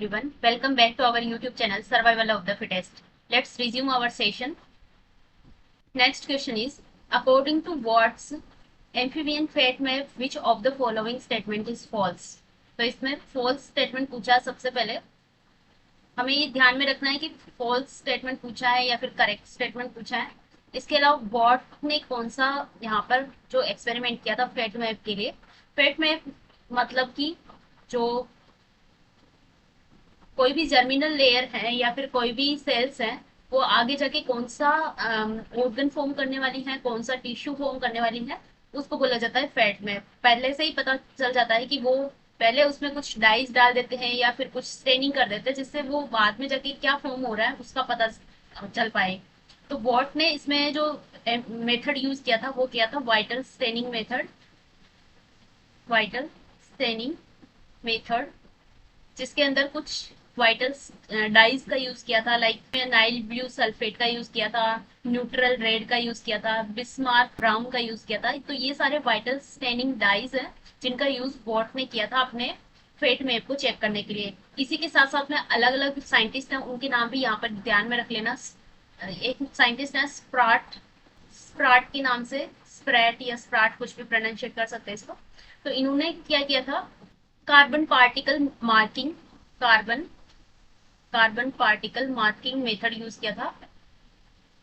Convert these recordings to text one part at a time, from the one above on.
everyone, welcome back to our YouTube channel Survival of the Fittest. Let's resume our session. Next question is, according to Watt's amphibian fate map, which of the following statement is false? तो इसमें false statement पूछा है। सबसे पहले हमें ये ध्यान में रखना है कि false statement पूछा है या फिर correct statement पूछा है। इसके अलावा वॉट ने कौन सा यहाँ पर जो एक्सपेरिमेंट किया था फेट मैप के लिए। फेट मैप मतलब कि जो कोई भी जर्मिनल लेयर है या फिर कोई भी सेल्स है वो आगे जाके कौन सा ऑर्गन फॉर्म करने वाली है, कौन सा टिश्यू फॉर्म करने वाली है, उसको बोला जाता है फैट मैप। पहले से ही पता चल जाता है कि वो पहले उसमें कुछ डाइस डाल देते हैं या फिर कुछ स्टेनिंग कर देते हैं जिससे वो बाद में जाके क्या फॉर्म हो रहा है उसका पता चल पाए। तो वॉट ने इसमें जो मेथड यूज किया था वो किया था vital staining method. Vital staining method जिसके अंदर कुछ वाइटल डाइज का यूज किया था, लाइक नाइल ब्लू सल्फेट का यूज किया था, न्यूट्रल रेड का यूज किया था, बिस्मार्क ब्राउन का यूज किया था। तो ये सारे वाइटल स्टेनिंग डाइज है जिनका यूज वॉट ने किया था अपने फेट मैप को चेक करने के लिए। इसी के साथ साथ में अलग अलग साइंटिस्ट हैं, उनके नाम भी यहाँ पर ध्यान में रख लेना। एक साइंटिस्ट है स्प्राट, स्प्राट के नाम से, स्प्रैट या स्प्राट कुछ भी प्रोनाउंशिएट कर सकते हैं इसको। तो इन्होंने क्या किया था, carbon particle marking, carbon particle marking method use किया था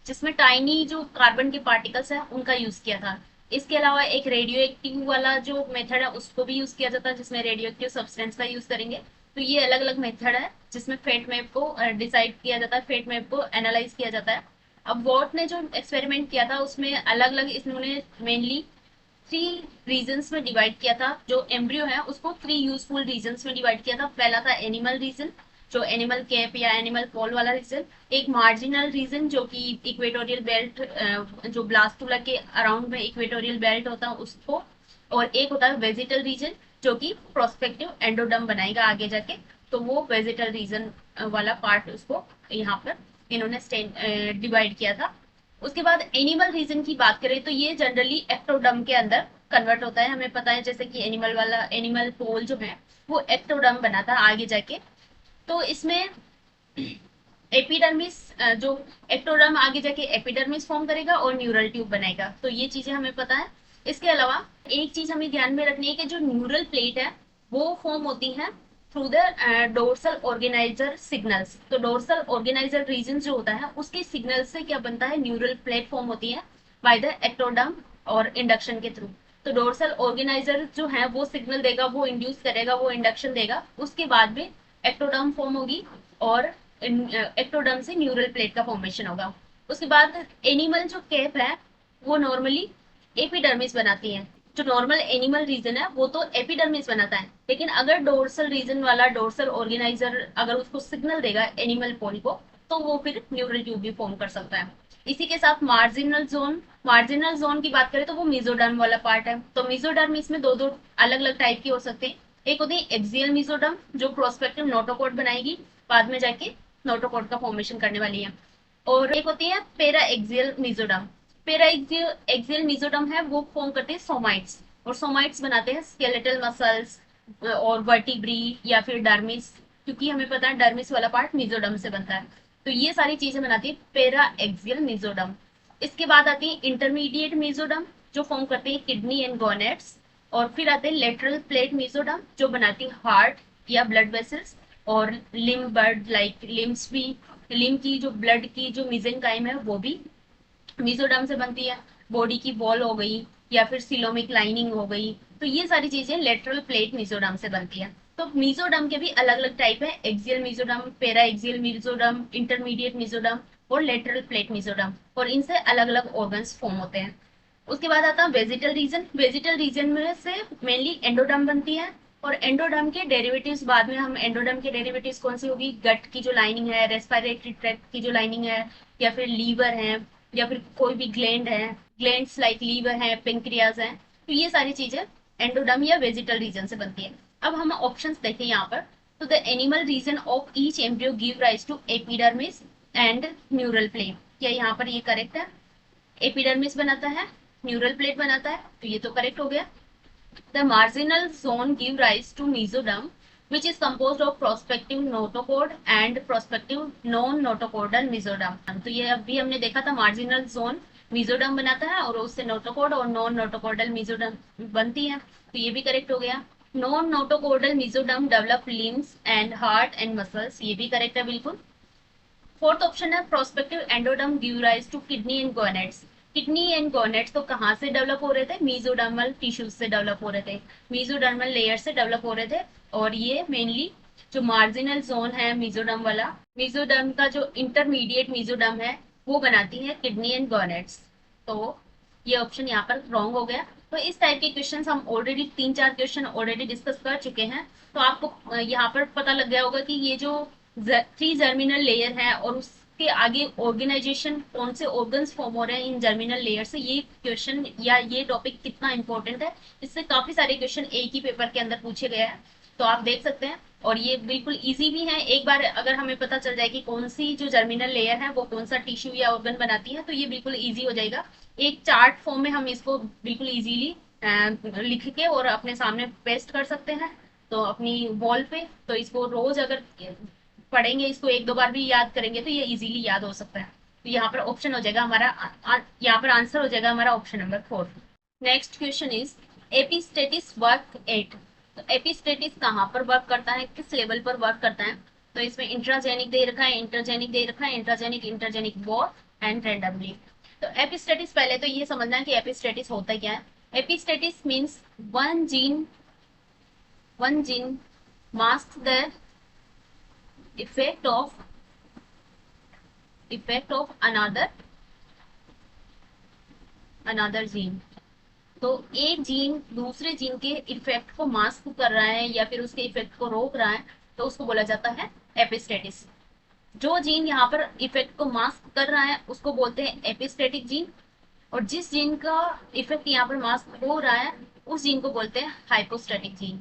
जिसमें टाइनी जो कार्बन के पार्टिकल्स है उनका यूज किया था। इसके अलावा एक रेडियो एक्टिव वाला जो मेथड है उसको भी यूज किया जाता है जिसमें रेडियो एक्टिव सब्सटेंस का यूज करेंगे। तो ये अलग अलग मेथड है जिसमें फेट मैप को डिसाइड किया जाता है, फेट मैप को एनालाइज किया जाता है। अब वॉट ने जो एक्सपेरिमेंट किया था उसमें अलग अलग इन्होंने मेनली 3 रीजन्स में डिवाइड किया था। जो एम्ब्रियो है उसको 3 यूजफुल रीजन्स में डिवाइड किया था। पहला था एनिमल रीजन, जो एनिमल कैप या एनिमल पोल वाला रीजन। एक मार्जिनल रीजन जो कि इक्वेटोरियल बेल्ट, जो ब्लास्टुला के अराउंड में इक्वेटोरियल बेल्ट होता है उसको। और एक होता है वेजिटल रीजन जो कि प्रोस्पेक्टिव एंडोडम बनाएगा आगे जाके। तो वो वेजिटल रीजन वाला पार्ट उसको यहाँ पर इन्होंने डिवाइड किया था। उसके बाद एनिमल रीजन की बात करें तो ये जनरली एक्टोडम के अंदर कन्वर्ट होता है। हमें पता है जैसे कि एनिमल वाला एनिमल पोल जो है वो एक्टोडम बनाता है आगे जाके। तो इसमें एपिडर्मिस, जो एक्टोडर्म आगे जाके एपिडर्मिस फॉर्म करेगा और न्यूरल ट्यूब बनाएगा। तो ये चीजें हमें पता है। इसके अलावा एक चीज हमें ध्यान में रखनी है कि जो न्यूरल प्लेट है वो फॉर्म होती है through the dorsal organiser signals. तो डोर्सल ऑर्गेनाइजर रीजन जो होता है उसके सिग्नल से क्या बनता है, न्यूरल प्लेट फॉर्म होती है बाय द एक्टोडर्म और इंडक्शन के थ्रू। तो डोर्सल ऑर्गेनाइजर जो है वो सिग्नल देगा, वो इंड्यूस करेगा, वो इंडक्शन देगा, उसके बाद में एक्टोडर्म फॉर्म होगी और एक्टोडर्म से न्यूरल प्लेट का फॉर्मेशन होगा। उसके बाद एनिमल जो कैप है वो नॉर्मली एपिडर्मिस बनाती है। जो नॉर्मल एनिमल रीजन है वो तो एपिडर्मिस बनाता है, लेकिन अगर डोर्सल रीजन वाला डोर्सल ऑर्गेनाइजर अगर उसको सिग्नल देगा एनिमल पोल को तो वो फिर न्यूरल ट्यूब भी फॉर्म कर सकता है। इसी के साथ मार्जिनल जोन, मार्जिनल जोन की बात करें तो वो मेसोडर्म वाला पार्ट है। तो मेसोडर्म इसमें दो अलग अलग टाइप की हो सकते हैं। एक होती है एक्सियल मेसोडर्म जो प्रोस्पेक्टिव नोटोकॉट बनाएगी, बाद में जाके नोटोकॉट का फॉर्मेशन करने वाली है। और एक होती है पेरा एक्सियल मेसोडर्म। पेरा एक्सियल मेसोडर्म है वो फॉर्म करते हैं सोमाइट्स, और सोमाइट्स बनाते हैं स्केलेटल मसल्स और वर्टिब्री या फिर डर्मिस, क्योंकि हमें पता है डर्मिस वाला पार्ट मेसोडर्म से बनता है। तो ये सारी चीजें बनाती है पेरा एक्सियल मेसोडर्म। इसके बाद आती है इंटरमीडिएट मेसोडर्म जो फॉर्म करते हैं किडनी एंड गोनेट्स। और फिर आते हैं लेटरल प्लेट मेसोडर्म जो बनाती है हार्ट या ब्लड वेसल्स और लिम्ब बर्ड, लाइक लिम्स भी, लिम्ब की जो ब्लड की जो मेसेंकाइम है वो भी मेसोडर्म से बनती है। बॉडी की वॉल हो गई या फिर सिलोमिक लाइनिंग हो गई, तो ये सारी चीजें लेटरल प्लेट मेसोडर्म से बनती है। तो मेसोडर्म के भी अलग अलग टाइप है, एक्सियल मेसोडर्म, पेरा एक्सियल मेसोडर्म, इंटरमीडिएट मेसोडर्म और लेटरल प्लेट मेसोडर्म, और इनसे अलग अलग ऑर्गन्स फॉर्म होते हैं। उसके बाद आता है वेजिटल रीजन। वेजिटल रीजन में से मेनली एंडोडर्म बनती है, और एंडोडर्म के डेरिवेटिव्स बाद में हम एंडोडर्म के डेरिवेटिव्स कौन सी होगी, गट की जो लाइनिंग है, रेस्पिरेटरी ट्रैक्ट की जो लाइनिंग है, या फिर लीवर है, या फिर कोई भी ग्लैंड है, ग्लैंड्स लाइक लीवर है, पेंक्रियाज है। तो ये सारी चीजें एंडोडर्म या वेजिटल रीजन से बनती है। अब हम ऑप्शंस देखें यहाँ पर, तो the animal region of each embryo give rise to epidermis and neural plate. क्या यहाँ पर ये करेक्ट है? एपिडर्मिस बनाता है, न्यूरल प्लेट बनाता है, तो ये तो करेक्ट हो गया। The marginal zone give rise to mesoderm which is composed of prospective notocode and prospective non notocodal mesoderm। तो ये अभी हमने देखा था मार्जिनल जोन mesoderm बनाता है और उससे नोटोकोड और नॉन नोटोकोडल mesoderm बनती है, तो ये भी करेक्ट हो गया। Non notochordal mesoderm develop limbs and heart and muscles, ये भी करेक्ट है बिल्कुल। फोर्थ ऑप्शन है prospective endoderm give rise to kidney and gonads. Kidney and gonads तो कहाँ से डेवलप हो रहे थे, मीजोडर्मल टिश्यूज से डेवलप हो रहे थे, मीजोडर्मल लेयर से डेवलप हो रहे थे। और ये मेनली जो मार्जिनल जोन है मीजोडर्म वाला, मीजोडर्म का जो इंटरमीडिएट मीजोडर्म है वो बनाती है किडनी एंड गोनेट्स। तो ये ऑप्शन यहाँ पर रॉन्ग हो गया। तो इस टाइप के क्वेश्चन हम ऑलरेडी 3-4 क्वेश्चन ऑलरेडी डिस्कस कर चुके हैं, तो आपको यहाँ पर पता लग गया होगा कि ये जो 3 जर्मिनल लेयर है और उसके आगे ऑर्गेनाइजेशन कौन से ऑर्गन्स फॉर्म हो रहे हैं इन जर्मिनल लेयर से, ये क्वेश्चन या ये टॉपिक कितना इंपॉर्टेंट है। इससे काफी सारे क्वेश्चन एक ही पेपर के अंदर पूछे गए हैं, तो आप देख सकते हैं। और ये बिल्कुल इजी भी है, एक बार अगर हमें पता चल जाए कि कौन सी जो जर्मिनल लेयर है वो कौन सा टिश्यू या ऑर्गन बनाती है, तो ये बिल्कुल इजी हो जाएगा। एक चार्ट फॉर्म में हम इसको बिल्कुल इजीली लिख के और अपने सामने पेस्ट कर सकते हैं, तो अपनी वॉल पे। तो इसको रोज अगर पढ़ेंगे, इसको 1-2 बार भी याद करेंगे तो ये इजीली याद हो सकता है। तो यहाँ पर ऑप्शन हो जाएगा हमारा, यहाँ पर आंसर हो जाएगा हमारा option number 4। Next question is epistasis work at. तो एपिस्टेटिस कहाँ पर वर्क करता है, किस लेवल पर वर्क करता है। तो इसमें इंट्राजेनिक दे रखा है, इंटरजेनिक दे रखा है, intragenic intergenic both and randomly. तो एपिस्टेटिस, पहले तो ये समझना है कि एपिस्टेटिस होता क्या है। Epistasis means one gene mask the effect of another gene। तो एक जीन दूसरे जीन के इफेक्ट को मास्क कर रहा है या फिर उसके इफेक्ट को रोक रहा है, तो उसको बोला जाता है एपिस्टेटिस। जो जीन यहाँ पर इफेक्ट को मास्क कर रहा है उसको बोलते हैं एपिस्टेटिक जीन, और जिस जीन का इफेक्ट यहाँ पर मास्क हो रहा है उस जीन को बोलते हैं हाइपोस्टेटिक जीन।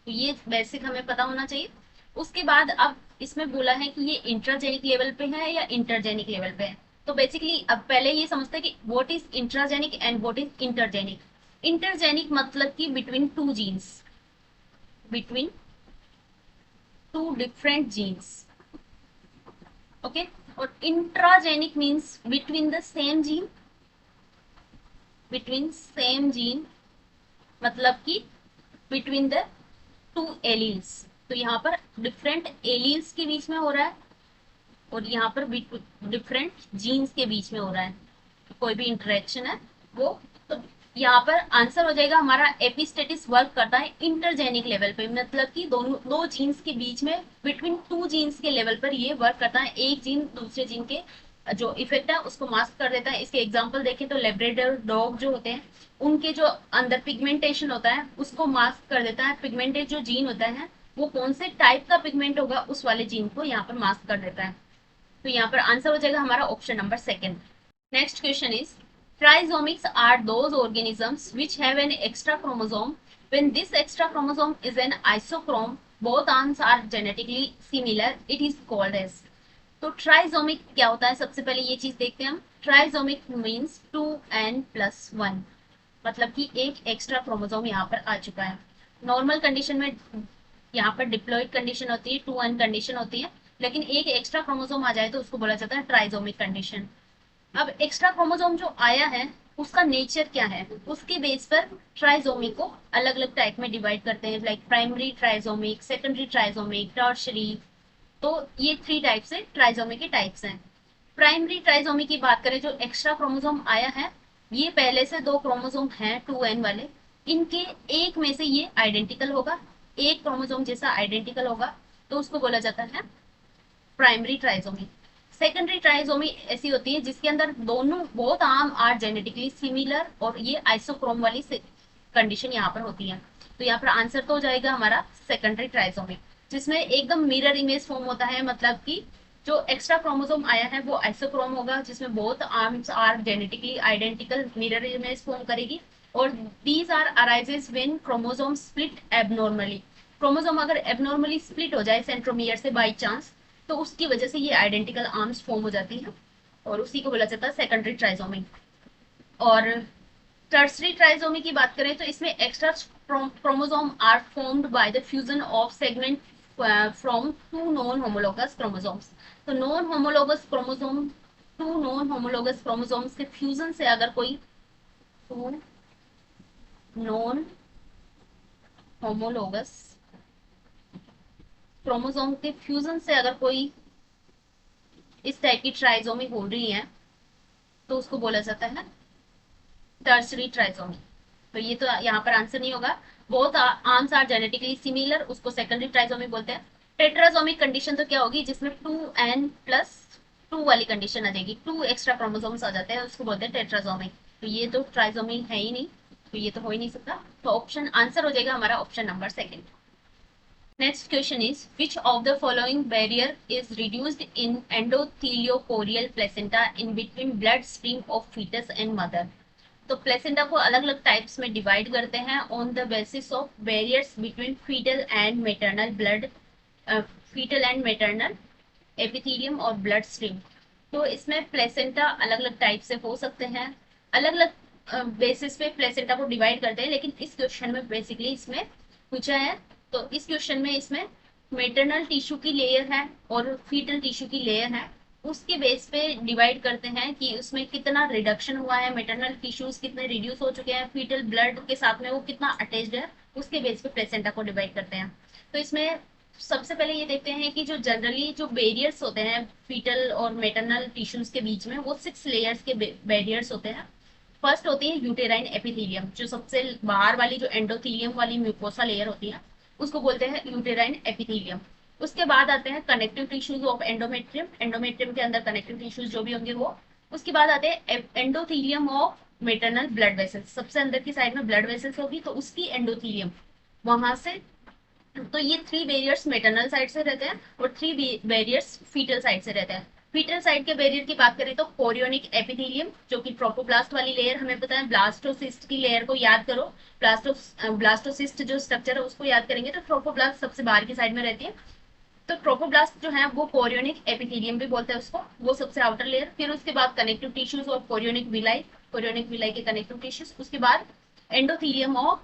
तो ये बेसिक हमें पता होना चाहिए। उसके बाद अब इसमें बोला है कि ये इंट्राजेनिक लेवल पे है या इंटरजेनिक लेवल पे है। तो बेसिकली अब पहले ये समझते हैं कि what is intragenic and what is intergenic. Intergenic मतलब कि between two genes, between two different genes, okay. और intragenic means between the same gene, between same gene मतलब कि बिटवीन द टू एलील्स। तो यहाँ पर डिफरेंट एलील्स के बीच में हो रहा है और यहाँ पर डिफरेंट जीन्स के बीच में हो रहा है, कोई भी इंटरेक्शन है वो। तो यहाँ पर आंसर हो जाएगा हमारा एपिस्टेटिस वर्क करता है इंटरजेनिक लेवल पे, मतलब कि दोनों दो जीन्स के बीच में, बिटवीन टू जीन्स के लेवल पर ये वर्क करता है। एक जीन दूसरे जीन के जो इफेक्ट है उसको मास्क कर देता है। इसके एग्जाम्पल देखें तो लेब्राडोर डॉग जो होते हैं उनके जो अंदर पिगमेंटेशन होता है उसको मास्क कर देता है। पिगमेंटेड जो जीन होता है वो कौन से टाइप का पिगमेंट होगा उस वाले जीन को यहाँ पर मास्क कर देता है। तो यहाँ पर आंसर हो जाएगा हमारा option number 2। Next question is trisomics are those organisms which have an extra chromosome when this extra chromosome is an isochrome both arms are genetically similar it is called as. तो trisomic क्या होता है, सबसे पहले ये चीज देखते हैं हम। ट्राइजोमिक मीन्स 2n+1, मतलब कि एक एक्स्ट्रा क्रोमोसोम यहाँ पर आ चुका है। नॉर्मल कंडीशन में यहाँ पर डिप्लॉइड कंडीशन होती है, 2n कंडीशन होती है, लेकिन एक एक्स्ट्रा क्रोमोसोम आ जाए तो उसको बोला जाता है ट्राइजोमिक कंडीशन। अब एक्स्ट्रा क्रोमोसोम जो आया है उसका नेचर क्या है, उसके बेस पर ट्राइजोमिक को अलग अलग टाइप में डिवाइड करते हैं, लाइक प्राइमरी ट्राइजोमिक, सेकेंडरी ट्राइजोमिक, टर्शरी। तो ये 3 टाइप से ट्राइजोमी के टाइप्स हैं। प्राइमरी ट्राइजोमी की बात करें, जो एक्स्ट्रा क्रोमोसोम आया है, ये पहले से 2 क्रोमोसोम हैं 2n वाले, इनके एक में से ये आइडेंटिकल होगा, एक क्रोमोसोम जैसा आइडेंटिकल होगा, तो उसको बोला जाता है प्राइमरी ट्राइजोमी। सेकेंडरी ट्राइजोमी ऐसी होती है जिसके अंदर दोनों both arm are genetically similar और ये आइसोक्रोम वाली कंडीशन यहाँ पर होती है। तो यहाँ पर आंसर तो हो जाएगा हमारा सेकेंडरी ट्राइजोमी, जिसमें एकदम मिरर इमेज फॉर्म होता है, मतलब कि जो एक्स्ट्रा क्रोमोसोम आया है वो आइसोक्रोम होगा जिसमें both arms are genetically identical, mirror image form करेगी। और these are arises when chromosome split abnormally. Chromosome अगर एबनॉर्मली स्प्लिट हो जाए सेंट्रोमियर से बाई चांस, तो उसकी वजह से ये आइडेंटिकल आर्म्स फॉर्म हो जाती है और उसी को बोला जाता है सेकेंडरी ट्राइजोमी। और टर्सरी ट्राइसोमी की बात करें तो इसमें extra chromosome are formed by the fusion of segment from two non homologous chromosomes. तो नॉन होमोलोगस क्रोमोसोम्स के फ्यूजन से अगर कोई टू नॉन होमोलोगस क्रोमोसोम के फ्यूजन से अगर कोई इस टाइप की ट्राइसोमी हो रही है तो उसको बोला जाता है टर्सरी ट्राइसोमी। तो ये तो यहाँ पर आंसर नहीं होगा। Both arms are genetically similar, उसको सेकेंडरी ट्राइसोमी बोलते हैं। टेट्रासोमिक कंडीशन तो क्या होगी, जिसमें 2n+2 वाली कंडीशन आ जाएगी, 2 एक्स्ट्रा क्रोमोसोम्स आ जाते हैं, उसको बोलते हैं टेट्रासोमिक। तो ये तो ट्राइसोमी है ही नहीं, तो ये तो हो ही नहीं सकता। तो ऑप्शन आंसर हो जाएगा हमारा option number second. Next question is, which of the following barrier is reduced in endotheliocorial placenta in between blood stream of fetus and mother? तो प्लेसेंटा को अलग अलग टाइप्स में डिवाइड करते हैं on the basis of barriers between fetal and maternal epithelium और blood stream. तो इसमें प्लेसेंटा अलग अलग टाइप से हो सकते हैं, अलग अलग बेसिस पे प्लेसेंटा को डिवाइड करते हैं, लेकिन इस क्वेश्चन में बेसिकली इसमें पूछा है। तो इस क्वेश्चन में इसमें मेटरनल टिश्यू की लेयर है और फीटल टिश्यू की लेयर है, उसके बेस पे डिवाइड करते हैं कि उसमें कितना रिडक्शन हुआ है, मेटरनल टिश्यूज कितने रिड्यूस हो चुके हैं, फीटल ब्लड के साथ में वो कितना अटैच्ड है, उसके बेस पे प्लेसेंटा को डिवाइड करते हैं। तो इसमें सबसे पहले ये देखते हैं कि जो जनरली जो बैरियर्स होते हैं फीटल और मेटरनल टिश्यूज के बीच में, वो 6 लेयर्स के बैरियर्स होते हैं। फर्स्ट होती है यूटेराइन एपिथेलियम, जो सबसे बाहर वाली जो एंडोथेलियम वाली म्यूकोसा लेयर होती है उसको बोलते हैं यूटेराइन एपिथेलियम। उसके बाद आते हैं connective tissues of endometrium, endometrium के अंदर कनेक्टिव टिश्यूज जो भी होंगे वो। उसके बाद आते हैं endothelium of maternal blood vessels, सबसे अंदर की साइड में ब्लड वेसल्स होगी तो उसकी एंडोथेलियम वहां से। तो ये 3 बैरियर्स मेटरनल साइड से रहते हैं और 3 बैरियर्स फीटल साइड से रहते हैं। फीटल साइड के बैरियर की बात करें तो कोरियोनिक एपिथेलियम, जो कि ट्रोफोब्लास्ट वाली लेयर, हमें पता है ब्लास्टोसिस्ट की लेयर को याद करो, ब्लास्टोसिस्ट जो स्ट्रक्चर है उसको याद करेंगे तो ट्रोफोब्लास्ट सबसे बाहर की साइड में रहती है। तो ट्रोफोब्लास्ट जो है वो कोरियोनिक एपिथेलियम भी बोलते हैं उसको, वो सबसे आउटर लेयर। फिर उसके बाद कनेक्टिव टिश्यूज और कोरियोनिक विलाई के कनेक्टिव टिश्यूज। उसके बाद endothelium of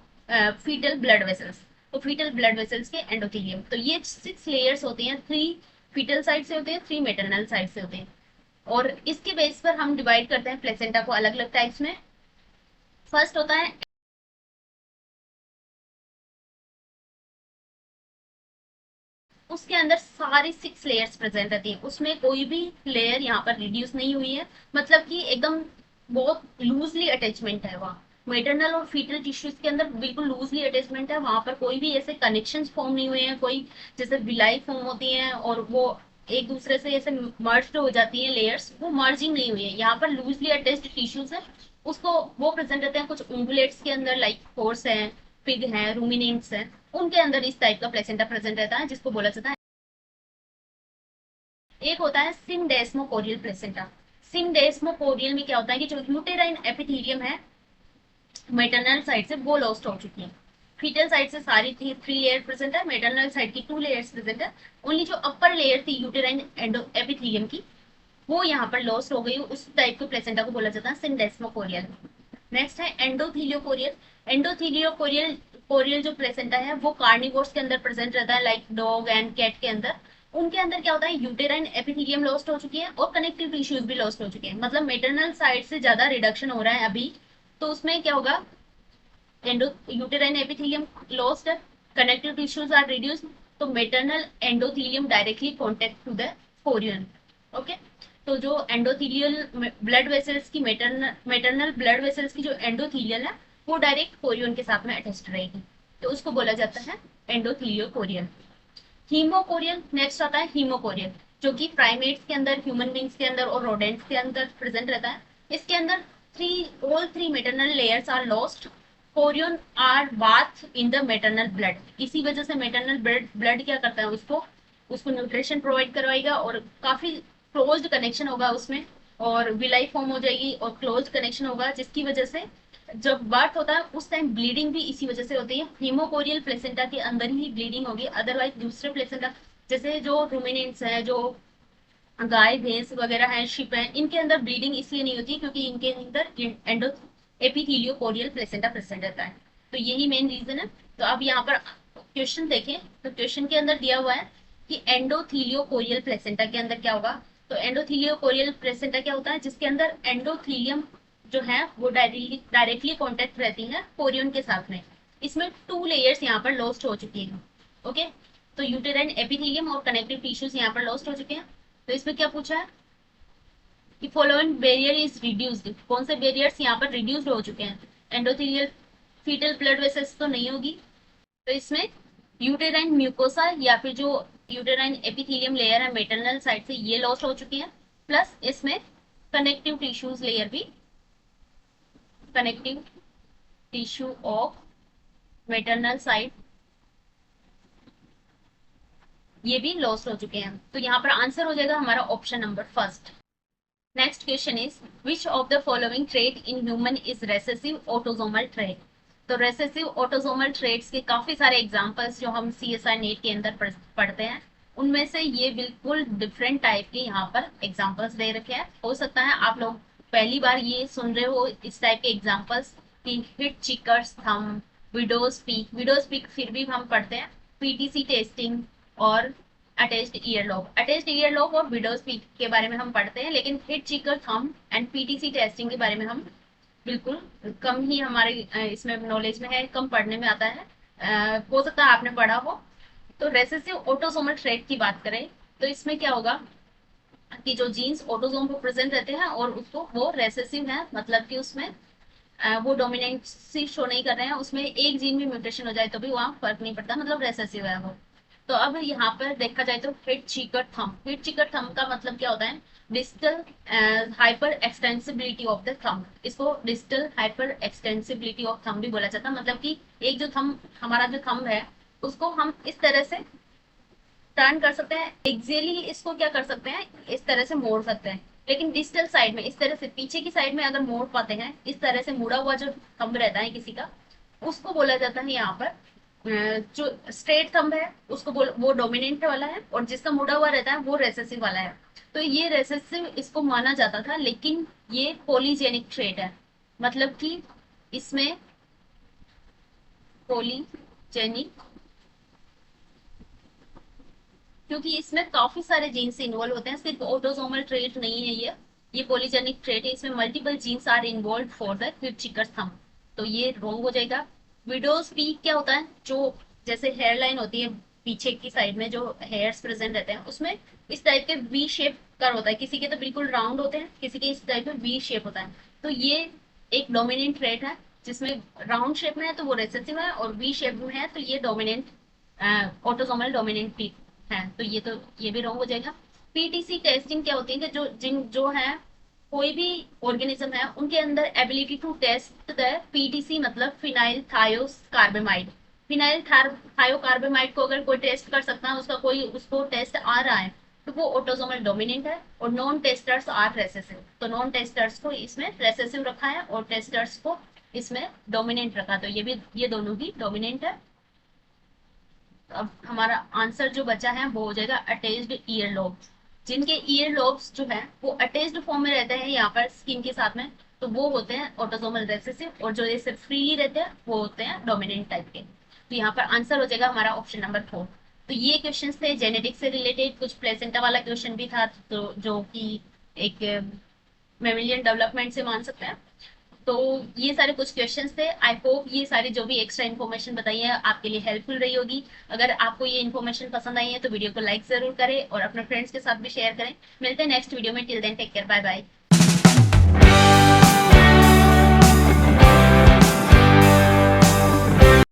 fetal blood vessels, तो फीटल ब्लड वेसल्स के एंडोथेलियम। तो ये 6 लेयर्स होती हैं, 3 फीटल साइड से होते हैं, 3 मेटरनल साइड से होते हैं। और इसके बेस पर हम डिवाइड करते हैं प्लेसेंटा को अलग अलग टाइप्स में। फर्स्ट होता है उसके अंदर सारी 6 लेयर्स प्रेजेंट रहती है, उसमें कोई भी लेयर यहाँ पर रिड्यूस नहीं हुई है, मतलब कि एकदम बहुत लूजली अटैचमेंट है वहाँ। मेटरनल और फीटल टिश्यूज के अंदर बिल्कुल लूजली अटैचमेंट है, वहां पर कोई भी ऐसे कनेक्शन फॉर्म नहीं हुए हैं, कोई जैसे विलाई फॉर्म होती है और वो एक दूसरे से ऐसे मर्ज हो जाती है लेयर्स, वो मर्जिंग नहीं हुई है। यहाँ पर लूजली अटैच्ड टिश्यूज है, उसको वो प्रेजेंट रहते हैं कुछ ऊंगुलेट्स के अंदर, लाइक हॉर्स है, पिग है, रूमिनेंट्स है, उनके अंदर इस टाइप का प्लेसेंटा प्रेजेंट रहता है, जिसको बोला जाता है। एक होता है सिनडेस्मोकोरियल प्लेसेंटा। सिनडेस्मोकोरियल में क्या होता है कि जो यूटेराइन एपिथेलियम है मेटरनल साइड से वो लॉस्ट हो चुकी है। फीटल साइड से सारी 3 लेयर प्रेजेंट है, मेटरनल साइड की 2 लेयर्स प्रेजेंट है। ओनली जो अपर लेयर थी यूटेराइन एपिथेलियम की, वो यहाँ पर लॉस्ट हो गई, उस टाइप के प्लेसेंटा को बोला जाता है सिनडेस्मोकोरियल। नेक्स्ट है एंडोथीलियोकोरियल। एंडोथीलियोकोरियल कोरियल जो प्लेसेंटा है वो कार्निवोर्स के अंदर प्रेजेंट रहता है, लाइक डॉग एंड कैट के अंदर। उनके अंदर क्या होता है, यूटेराइन एपिथेलियम लॉस्ट हो चुकी है और कनेक्टिव टिश्यूज भी लॉस्ट हो चुके हैं, मतलब मेटरनल साइड से ज्यादा रिडक्शन हो रहा है अभी। तो उसमें क्या होगा, यूटेराइन एपिथेलियम लॉस्ट है, कनेक्टिव टिश्यूज आर रिड्यूस्ड, तो maternal endothelium directly contact to the chorion. Okay, तो जो एंडोथेलियल ब्लड वेसल्स की मेटरनल ब्लड वेसल्स की जो एंडोथेलियल है वो डायरेक्ट कोरियन के साथ में अटैच्ड रहेगी, तो उसको बोला जाता है एंडोथेलियोकोरियल। हीमोकोरियल नेक्स्ट आता है हीमोकोरियल, जो कि प्राइमेट्स के अंदर, ह्यूमन बींग्स के अंदर और रोडेंट्स के अंदर प्रेजेंट रहता है। इसके अंदर all three maternal layers are lost, chorion are bath in the maternal blood. इसी वजह से मेटरनल ब्लड क्या करता है, उसको उसको न्यूट्रिशन प्रोवाइड करवाएगा और काफी क्लोज्ड कनेक्शन होगा उसमें, और विलाई फॉर्म हो जाएगी और क्लोज्ड कनेक्शन होगा, जिसकी वजह से जब बर्थ होता है उस टाइम ब्लीडिंग भी इसी वजह से होती है। हीमोकोरियल प्लेसेंटा के अंदर ही ब्लीडिंग होगी, अदरवाइज दूसरे प्लेसेंटा जैसे जो रूमिनेंट्स है, जो गाय भैंस वगैरह है, शिप है, इनके अंदर ब्लीडिंग इसलिए नहीं होती क्योंकि इनके अंदर एंडो एपिथेलियोकोरियल प्लेसेंटा प्रेजेंट रहता है। तो यही मेन रीजन है। तो अब यहाँ पर क्वेश्चन देखें तो क्वेश्चन के अंदर दिया हुआ है कि एंडोथीलियोकोरियल प्लेसेंटा के अंदर क्या होगा। तो एंडोथीलियोकोरियल प्लेसेंटा क्या होता है, जिसके अंदर एंडोथीलियम जो है वो डायरेक्टली कॉन्टेक्ट रहती है कोरियन के साथ में। इसमें 2 लेयर्स यहाँ पर लॉस्ट हो चुकी हैं। ओके, तो यूटेराइन एपिथेलियम और कनेक्टिव टिश्यूज यहाँ पर लॉस्ट हो चुके हैं। तो इसमें क्या पूछा है कि फॉलोइंग बैरियर इज रिड्यूस्ड, कौन से बैरियर्स यहाँ पर रिड्यूस्ड हो चुके हैं। एंडोथेलियल फीटल ब्लड वेसल्स तो नहीं होगी, तो इसमें यूटेराइन म्यूकोसा या फिर जो यूटेराइन एपिथेलियम लेयर है मेटरनल साइड से ये लॉस्ट हो चुकी है। प्लस इसमें कनेक्टिव टिश्यूज लेयर भी, connective tissue of maternal side ये भी लॉस्ट हो चुके हैं। तो यहाँ पर आंसर हो जाएगा हमारा option number first. Next question is which of the following trait in human is recessive autosomal trait. तो रेसेसिव ऑटोसोमल ट्रेट्स के काफी सारे एग्जांपल्स जो हम CSI नेट के अंदर पढ़ते हैं, उनमें से ये बिल्कुल डिफरेंट टाइप के यहाँ पर एग्जांपल्स दे रखे हैं। हो सकता है आप लोग पहली बार ये सुन रहे हो इस टाइप के एग्जांपल्स कि hitchhiker's thumb, widow's peak फिर भी हम पढ़ते हैं, PTC टेस्टिंग और अटैच्ड ईयर लॉब और विडोज पीक के बारे में हम पढ़ते हैं। लेकिन hitchhiker thumb and PTC testing के बारे में हम बिल्कुल कम ही हमारे इसमें नॉलेज में है, कम पढ़ने में आता है। हो सकता है आपने पढ़ा हो। तो रेसेसिव ऑटोसोमल ट्रेट की बात करें तो इसमें क्या होगा कि जो जीन्स ऑटोसोम पर प्रेजेंट रहते हैं और उसको वो रेसेसिव है, मतलब कि उसमें वो डोमिनेंसी शो नहीं कर रहे हैं, उसमें एक जीन में म्यूटेशन हो जाए तो भी वहाँ फर्क नहीं पड़ता, मतलब रेसेसिव है वो। तो अब यहाँ पर देखा जाए तो हिट चिकर थंब का मतलब क्या होता है, distal hyper extensibility of the thumb. इसको distal hyper extensibility of thumb भी बोला जाता है, मतलब कि एक जो थंब हमारा जो थंब है उसको हम इस तरह से टर्न कर सकते हैं, एक्सियली इसको क्या कर सकते हैं, इस तरह से मोड़ सकते हैं। लेकिन डिस्टल साइड में इस तरह से पीछे की साइड में अगर मोड़ पाते हैं, इस तरह से मुड़ा हुआ जो थंब रहता है किसी का, उसको बोला जाता है यहाँ पर जो स्ट्रेट थंब है उसको वो डोमिनेंट वाला है, और जिसका मुड़ा हुआ रहता है वो रेसेसिव वाला है। तो ये रेसेसिव इसको माना जाता था, लेकिन ये पॉलीजेनिक ट्रेट है, मतलब कि इसमें पॉलीजेनिक, क्योंकि इसमें काफी सारे जीन्स इन्वॉल्व होते हैं, सिर्फ ऑटोसोमल ट्रेट नहीं है ये पॉलीजेनिक ट्रेट है, इसमें multiple genes are involve for the hitchhiker thumb. तो ये रॉन्ग हो जाएगा। विडोज पीक क्या होता है, जो जैसे हेयर लाइन होती है पीछे की साइड में जो हेयर्स प्रेजेंट रहते हैं, उसमें इस टाइप के वी शेप कर होता है, किसी के तो बिल्कुल राउंड होते हैं, किसी के इस टाइप में वी शेप होता है। तो ये एक डोमिनेंट ट्रेट है, जिसमें राउंड शेप में है तो वो रेसेसिव है, और वी शेप में है तो ये डोमिनेंट ऑटोसोमल डोमिनेंट पीक है। तो ये भी रॉन्ग हो जाएगा। PTC टेस्टिंग क्या होती है कि जो है कोई भी ऑर्गेनिज्म है उनके अंदर ability to taste the PTC, मतलब फिनाइल थायोकार्बेमाइड। फिनाइल थायोकार्बेमाइड को अगर कोई टेस्ट कर सकता है, उसका कोई उसको टेस्ट आ रहा है, तो वो ऑटोसोमल डोमिनेंट है, और नॉन टेस्टर्स आर रेसेसिव। तो नॉन टेस्टर्स को इसमें रेसेसिव रखा है और टेस्टर्स को इसमें डोमिनेंट रखा, तो ये दोनों ही डोमिनेंट है। अब हमारा आंसर जो बचा है वो हो जाएगा अटैच्ड ईयर लॉब्स। जिनके ईयर लॉब्स जो है वो अटैच्ड फॉर्म में रहते हैं यहाँ पर स्किन के साथ में, तो वो होते हैं ऑटोसोमल रेसेसिव, और जो ये सिर्फ फ्रीली रहते हैं वो होते हैं डोमिनेंट टाइप के। तो यहाँ पर आंसर हो जाएगा हमारा ऑप्शन नंबर 4। तो ये क्वेश्चन थे जेनेटिक्स से रिलेटेड, कुछ प्लेसेंटा वाला क्वेश्चन भी था, तो जो कि एक मेमिलियन डेवलपमेंट से मान सकते हैं। तो ये सारे कुछ क्वेश्चंस थे। आई होप ये सारी जो भी एक्स्ट्रा इन्फॉर्मेशन बताई है आपके लिए हेल्पफुल रही होगी। अगर आपको ये इन्फॉर्मेशन पसंद आई है तो वीडियो को लाइक जरूर करें और अपने फ्रेंड्स के साथ भी शेयर करें। मिलते हैं नेक्स्ट वीडियो में, till then take care, bye bye.